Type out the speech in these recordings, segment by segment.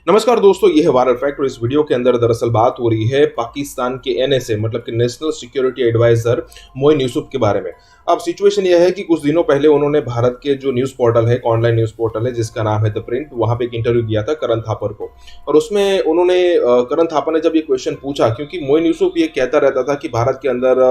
नमस्कार दोस्तों, ये है वायरल फैक्ट और इस वीडियो के अंदर दरअसल बात हो रही है पाकिस्तान के एनएसए मतलब कि national security adviser Moin Yusuf के बारे में। अब सिचुएशन यह है कि कुछ दिनों पहले उन्होंने भारत के जो न्यूज़ पोर्टल है, एक ऑनलाइन न्यूज़ पोर्टल है जिसका नाम है द प्रिंट, वहां पे एक इंटरव्यू दिया था करण थापर को। और उसमें उन्होंने करण थापर ने जब ये क्वेश्चन पूछा, क्योंकि मोइन यूसुफ ये कहता रहता था कि भारत के अंदर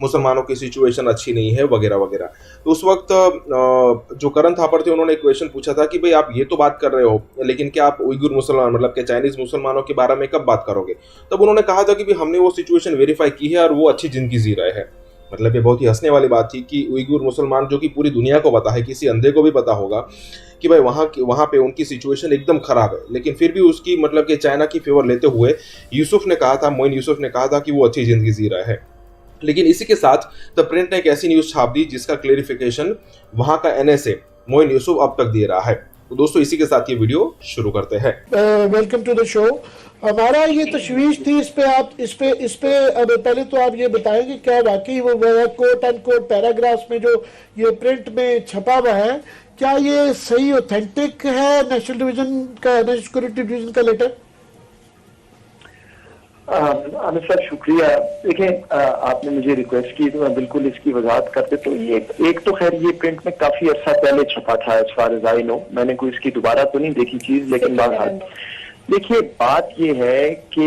मुसलमानों की सिचुएशन अच्छी नहीं है वगैरह वगैरह। तो उस वक्त जो करण थापर थे उन्होंने क्वेश्चन पूछा था कि भाई आप ये तो बात कर रहे हो, लेकिन क्या आप उइगुर मुसलमान मतलब कि चाइनीज मुसलमानों के बारे में कब बात करोगे? तब उन्होंने कहा था कि भाई हमने वो सिचुएशन वेरीफाई की है और वो अच्छी जिंदगी जी रहे हैं। मतलब ये बहुत ही हंसने वाली बात थी कि उइगुर मुसलमान, जो कि पूरी दुनिया को पता है, किसी अंधे को भी पता होगा कि भाई वहां पे उनकी सिचुएशन एकदम खराब है, लेकिन फिर भी उसकी मतलब कि चाइना की फेवर लेते हुए यूसुफ ने कहा था, मोइन यूसुफ ने कहा था कि वो अच्छी जिंदगी जी रहा है। लेकिन इसी के साथ द प्रिंट ने एक ऐसी न्यूज छाप दी जिसका क्लेरिफिकेशन वहां का एनएसए मोइन यूसुफ अब तक दे रहा है। तो दोस्तों, इसी के साथ ये वीडियो शुरू करते हैं। Welcome to the show. हमारा ये तशवीश थी इस पे अब पहले तो आप ये बताएं कि क्या वाकई वो कोट एंड कोट पैराग्राफ्स में जो ये प्रिंट में छपा हुआ है, क्या ये सही ऑथेंटिक है नेशनल सिक्योरिटी डिवीजन का लेटर? आमिर साहब शुक्रिया। देखें, आपने मुझे रिक्वेस्ट की तो मैं बिल्कुल इसकी वजाहत कर दे। तो ये एक तो खैर ये प्रिंट में काफी अर्सा पहले छपा था, as far as I know. मैंने कोई इसकी दोबारा तो नहीं देखी चीज, लेकिन बहरहाल देखिए बात ये है कि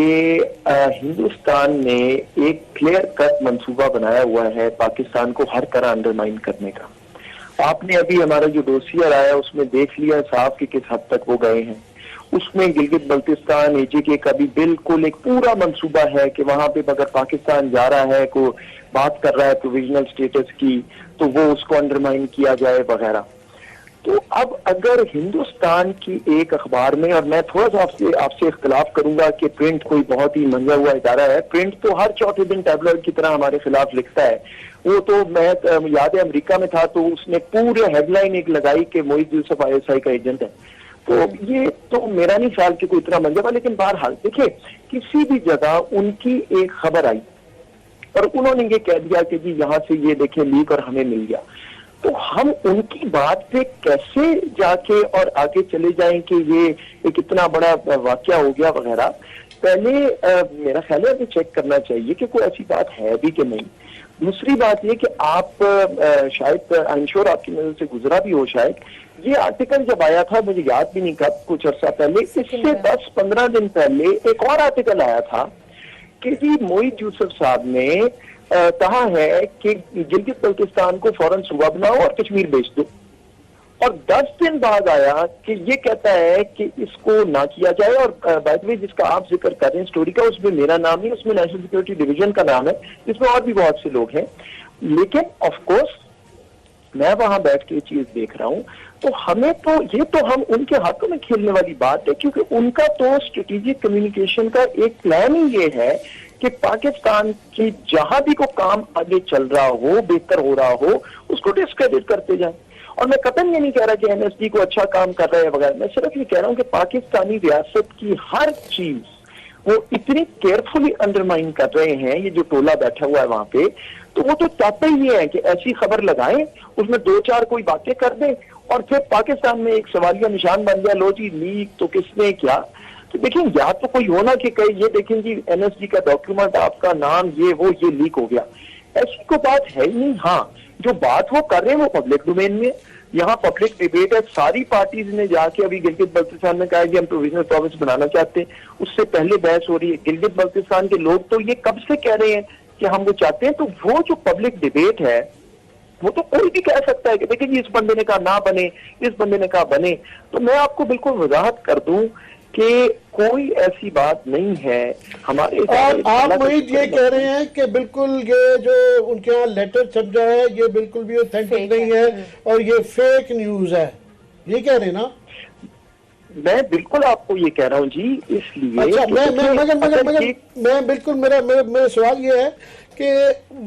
हिंदुस्तान ने एक क्लियर कट मंसूबा बनाया हुआ है पाकिस्तान को हर तरह अंडरमाइन करने का। आपने अभी हमारा जो डोसियर आया उसमें देख लिया साहब कि किस हद तक वो गए हैं। उसमें गिलगित बल्तिस्तान एजेके का भी बिल्कुल एक पूरा मंसूबा है कि वहां पे अगर पाकिस्तान जा रहा है, को बात कर रहा है प्रोविजनल स्टेटस की, तो वो उसको अंडरमाइन किया जाए वगैरह। तो अब अगर हिंदुस्तान की एक अखबार में, और मैं थोड़ा सा आपसे इख्तिलाफ करूंगा कि प्रिंट कोई बहुत ही मंजा हुआ इदारा है। प्रिंट तो हर चौथे दिन टैबलॉइड की तरह हमारे खिलाफ लिखता है। वो तो मैं याद है अमेरिका में था तो उसने पूरे हेडलाइन एक लगाई कि मोइज यूसुफ ISI का एजेंट है। तो ये तो मेरा नहीं ख्याल कि कोई इतना मंजा हुआ, लेकिन बहरहाल देखिए किसी भी जगह उनकी एक खबर आई और उन्होंने ये कह दिया कि जी यहाँ से ये देखें लीक और हमें मिल गया, तो हम उनकी बात पे कैसे जाके और आगे चले जाएं कि ये एक इतना बड़ा वाकया हो गया वगैरह। पहले मेरा ख्याल है हमें चेक करना चाहिए कि कोई ऐसी बात है भी कि नहीं। दूसरी बात ये कि आप शायद आई एम श्योर आपकी नजर से गुजरा भी हो शायद, ये आर्टिकल जब आया था मुझे याद भी नहीं कब, कुछ अर्सा पहले, इससे 10-15 दिन पहले एक और आर्टिकल आया था कि जी मोइन यूसुफ साहब ने कहा है कि गिलगित बल्तिस्तान को फौरन सूबा बनाओ और कश्मीर बेच दो। और 10 दिन बाद आया कि ये कहता है कि इसको ना किया जाए। और बाय द वे जिसका आप जिक्र कर रहे हैं स्टोरी का, उसमें मेरा नाम नहीं, उसमें नेशनल सिक्योरिटी डिवीजन का नाम है, जिसमें और भी बहुत से लोग हैं। लेकिन ऑफ कोर्स मैं वहां बैठ के ये चीज देख रहा हूं, तो हमें तो ये तो हम उनके हाथों में खेलने वाली बात है, क्योंकि उनका तो स्ट्रेटेजिक कम्युनिकेशन का एक प्लान ही ये है कि पाकिस्तान की जहां भी को काम आगे चल रहा हो, बेहतर हो रहा हो, उसको डिस्क्रेडिट करते जाए। और मैं कतई ये नहीं कह रहा कि NSD को अच्छा काम कर रहा है वगैरह, मैं सिर्फ ये कह रहा हूं कि पाकिस्तानी रियासत की हर चीज वो इतनी केयरफुली अंडरमाइन कर रहे हैं, ये जो टोला बैठा हुआ है वहां पे, तो वो तो चाहते ही है कि ऐसी खबर लगाएं, उसमें 2-4 कोई बातें कर दें और फिर पाकिस्तान में एक सवालिया निशान बन गया, लो जी लीक तो किसने क्या। तो देखिए या तो कोई होना कि कहीं ये देखें जी NSD का डॉक्यूमेंट, आपका नाम ये वो, ये लीक हो गया, ऐसी कोई बात है ही नहीं। हाँ, जो बात वो कर रहे हैं वो पब्लिक डोमेन में, यहाँ पब्लिक डिबेट है। सारी पार्टीज ने जाके अभी गिलगित बल्तिस्तान में कहा कि हम प्रोविजनल प्रोविंस बनाना चाहते हैं, उससे पहले बहस हो रही है। गिलगित बल्तिस्तान के लोग तो ये कब से कह रहे हैं कि हम वो चाहते हैं। तो वो जो पब्लिक डिबेट है वो तो कोई भी कह सकता है कि देखिए जी इस बंदे ने कहा ना बने, इस बंदे ने कहा बने। तो मैं आपको बिल्कुल वजाहत कर दूं कि कोई ऐसी बात नहीं है हमारे। और आप मोहित ये कह रहे हैं कि बिल्कुल ये जो उनके यहाँ लेटर छप रहा है ये बिल्कुल भी ऑथेंटिक नहीं है और ये फेक न्यूज है, ये कह रहे हैं ना? मैं बिल्कुल आपको ये कह रहा हूँ जी, इसलिए अच्छा, मैं बिल्कुल मेरा सवाल ये है कि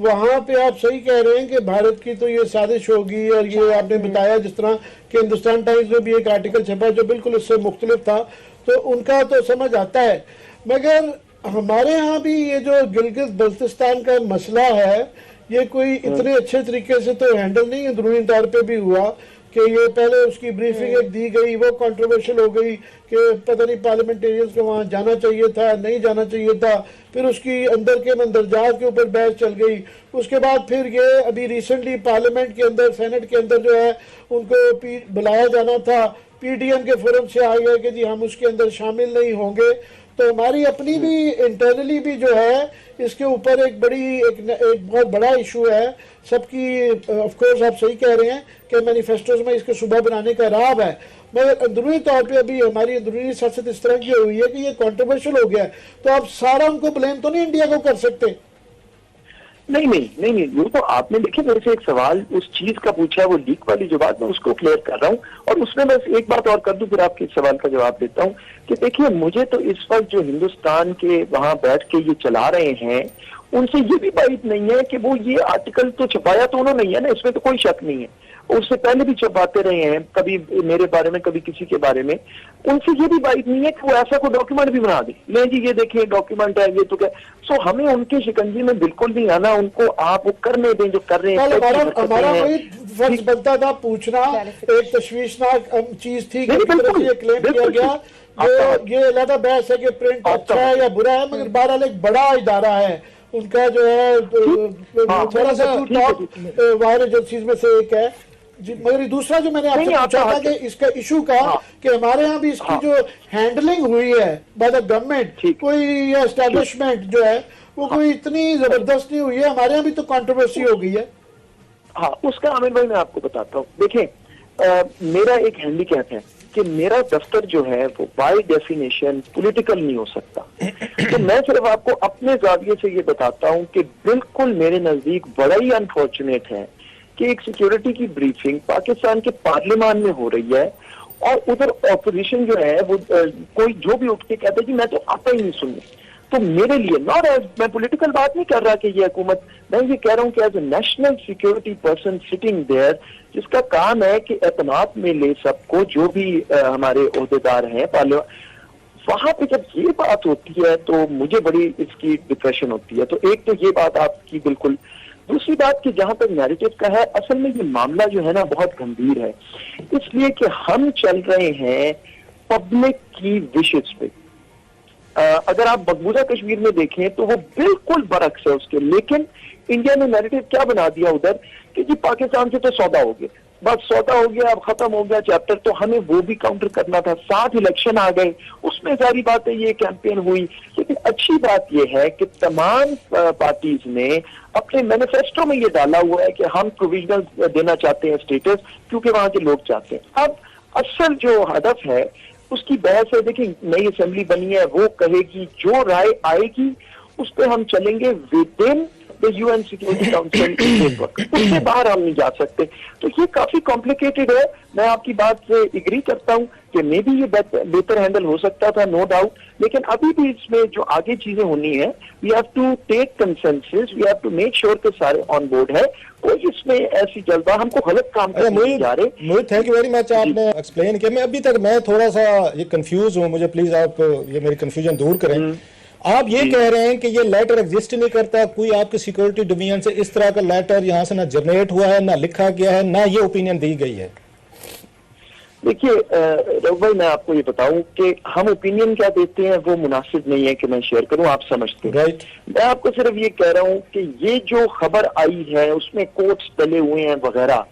वहां पे आप सही कह रहे हैं कि भारत की तो ये साजिश होगी, और ये आपने बताया जिस तरह कि हिंदुस्तान टाइम्स में भी एक आर्टिकल छपा जो बिल्कुल इससे मुख्तलिफ था, तो उनका तो समझ आता है। मगर हमारे यहाँ भी ये जो गिलगित बल्तिस्तान का मसला है, ये कोई इतने अच्छे तरीके से तो हैंडल नहीं अंदरूनी तौर पे भी हुआ। कि ये पहले उसकी ब्रीफिंग एक दी गई, वो कंट्रोवर्शियल हो गई कि पता नहीं पार्लियामेंटेरियंस को वहाँ जाना चाहिए था, नहीं जाना चाहिए था, फिर उसकी अंदर के मंदरजात के ऊपर बहस चल गई। उसके बाद फिर ये अभी रिसेंटली पार्लियामेंट के अंदर, सेनेट के अंदर जो है उनको बुलाया जाना था, पीडीएम के फोरम से आ गया कि जी हम उसके अंदर शामिल नहीं होंगे। तो हमारी अपनी भी इंटरनली भी जो है इसके ऊपर एक बहुत बड़ा इशू है सबकी। ऑफ कोर्स आप सही कह रहे हैं कि मैनिफेस्टोज में इसके सुबह बनाने का राब है, मगर अंदरूनी तौर पे अभी हमारी अंदरूनी सियासत इस तरह की हुई है कि ये कंट्रोवर्शियल हो गया है, तो आप सारा उनको ब्लेम तो नहीं इंडिया को कर सकते। नहीं, वो तो आपने देखे मेरे से एक सवाल उस चीज का पूछा है, वो लीक वाली जो बात मैं उसको क्लियर कर रहा हूँ, और उसमें बस एक बात और कर दूं फिर आपके सवाल का जवाब देता हूँ कि देखिए मुझे तो इस वक्त जो हिंदुस्तान के वहां बैठ के ये चला रहे हैं उनसे ये भी बात नहीं है कि वो ये आर्टिकल तो छपाया तो उन्होंने नहीं है ना, इसमें तो कोई शक नहीं है, उससे पहले भी छपाते रहे हैं, कभी मेरे बारे में कभी किसी के बारे में। उनसे ये भी बात नहीं है कि वो ऐसा कोई डॉक्यूमेंट भी बना दे, ले जी ये देखिए डॉक्यूमेंट है ये तो क्या। सो हमें उनके शिकंजी में बिल्कुल नहीं आना, उनको आप वो करने दें जो कर रहे हैं। हमारा वही फर्ज बनता था पूछना, एक तशवीशनाक चीज थी कि ये क्लेम किया गया, ये अलग बहस है कि प्रिंट अच्छा है या बुरा है, मगर बहरहाल एक बड़ा इदारा है उनका जो है थोड़ा सा वायरल एजेंसीज में से एक है जी। मगर दूसरा जो मैंने आपसे पूछा था कि इसका इशू का कि हमारे यहाँ भी इसकी जो हैंडलिंग हुई है बाय द गवर्नमेंट, कोई एस्टेब्लिशमेंट जो है वो कोई इतनी जबरदस्त नहीं हुई है, हमारे यहाँ भी तो कंट्रोवर्सी हो गई है। हाँ, उसका आमिर भाई मैं आपको बताता हूँ। देखें मेरा एक हैंडीकैप है कि मेरा दफ्तर जो है वो बाय डेफिनेशन पॉलिटिकल नहीं हो सकता। तो मैं सिर्फ आपको अपने जाविये से ये बताता हूँ कि बिल्कुल मेरे नजदीक बड़ा ही अनफॉर्चुनेट है कि एक सिक्योरिटी की ब्रीफिंग पाकिस्तान के पार्लियामान में हो रही है और उधर ऑपोजिशन जो है वो कोई जो भी उठ के कहता है कि मैं तो आता ही नहीं सुनने। तो मेरे लिए नॉट एज, मैं पॉलिटिकल बात नहीं कर रहा कि ये हुकूमत, मैं ये कह रहा हूँ कि as a national security person sitting there, जिसका काम है कि एतमाद में ले सबको जो भी हमारे ओहदेदार हैं वहां पे जब ये बात होती है तो मुझे बड़ी इसकी डिप्रेशन होती है। तो एक तो ये बात आपकी बिल्कुल। दूसरी बात कि जहां तक नैरेटिव का है, असल में ये मामला जो है ना बहुत गंभीर है, इसलिए कि हम चल रहे हैं पब्लिक की विशेष पे। अगर आप मकबूजा कश्मीर में देखें तो वो बिल्कुल बरक्स है उसके, लेकिन इंडिया ने नैरेटिव क्या बना दिया उधर कि जी पाकिस्तान से तो सौदा हो गया, बस सौदा हो गया, अब खत्म हो गया चैप्टर। तो हमें वो भी काउंटर करना था, साथ इलेक्शन आ गए, उसमें सारी बात है ये कैंपेन हुई। लेकिन अच्छी बात ये है कि तमाम पार्टीज ने अपने मैनिफेस्टो में ये डाला हुआ है कि हम प्रोविजनल देना चाहते हैं स्टेटस, क्योंकि वहां के लोग चाहते हैं। अब असल जो हदफ है उसकी बहस है। देखिए नई असेंबली बनी है, वो कहेगी जो राय आएगी उस पर हम चलेंगे with in the UN security council framework, उससे बाहर हम नहीं जा सकते। तो ये काफी कॉम्प्लिकेटेड है। मैं आपकी बात से एग्री करता हूँ कि मे भी ये बेहतर हैंडल हो सकता था, नो डाउट, लेकिन अभी भी इसमें जो आगे चीजें होनी है, we have to take consensus, we have to make sure कि सारे ऑन बोर्ड है, कोई इसमें ऐसी जल्दबाजी, हमको गलत काम करने जा रहे। मोहित थैंक यू वेरी मच, आपने एक्सप्लेन किया। मैं अभी तक मैं थोड़ा सा ये कंफ्यूज हूँ, मुझे प्लीज आप ये मेरी कंफ्यूजन दूर करें। आप ये कह रहे हैं कि ये लेटर एग्जिस्ट नहीं करता, कोई आपके सिक्योरिटी डिवीजन से इस तरह का लेटर यहाँ से ना जनरेट हुआ है, ना लिखा गया है, ना ये ओपिनियन दी गई है। देखिए रघु भाई, मैं आपको ये बताऊं कि हम ओपिनियन क्या देते हैं वो मुनासिब नहीं है कि मैं शेयर करूं, आप समझते हैं। राइट। मैं आपको सिर्फ ये कह रहा हूं कि ये जो खबर आई है उसमें कोट्स डले हुए हैं वगैरह,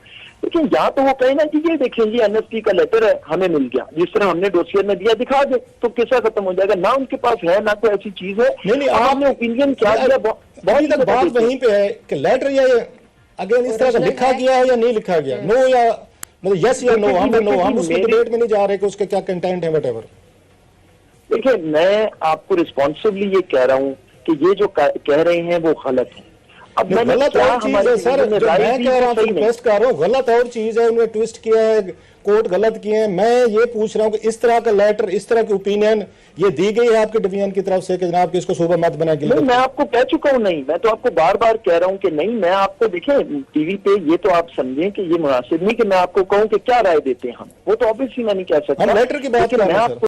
लेकिन यहाँ तो वो कहे ना कि ये देखें जी एनएसपी का लेटर है, हमें मिल गया, जिस तरह हमने डोसियर में दिया, दिखा दे तो किस्सा खत्म हो जाएगा। ना उनके पास है ना कोई ऐसी चीज है। नहीं, आपने ओपिनियन क्या दिया, बहुत बात वहीं पे है कि लेटर या अगेन इस तरह से लिखा गया है या नहीं लिखा गया, नो या मतलब यस या नो, हम उसके डिबेट में नहीं जा रहे कि उसके क्या कंटेंट है व्हाटएवर। देखिए मैं आपको रिस्पॉन्सिबली ये कह रहा हूँ कि ये जो कह रहे हैं वो गलत है। अब गलत और चीज है सर, जो मैं कह रहा हूँ रिक्वेस्ट कर रहा हूँ, गलत और चीज है, उन्होंने ट्विस्ट किया है, कोर्ट गलत किए हैं। मैं ये पूछ रहा हूँ कि इस तरह का लेटर, इस तरह की ओपिनियन ये दी गई है आपके डिवीजन की तरफ से कि जनाब इसको सूबा मत बना के? नहीं, मैं आपको कह चुका हूँ, नहीं, मैं तो आपको बार बार कह रहा हूँ कि नहीं, मैं आपको देखें टीवी पे, ये तो आप समझें कि ये मुनासिब नहीं कि मैं आपको कहूँ कि क्या राय देते हैं हम, वो तो ऑब्वियसली मैं नहीं कह सकता। हम लेटर की बात कर रहे हैं।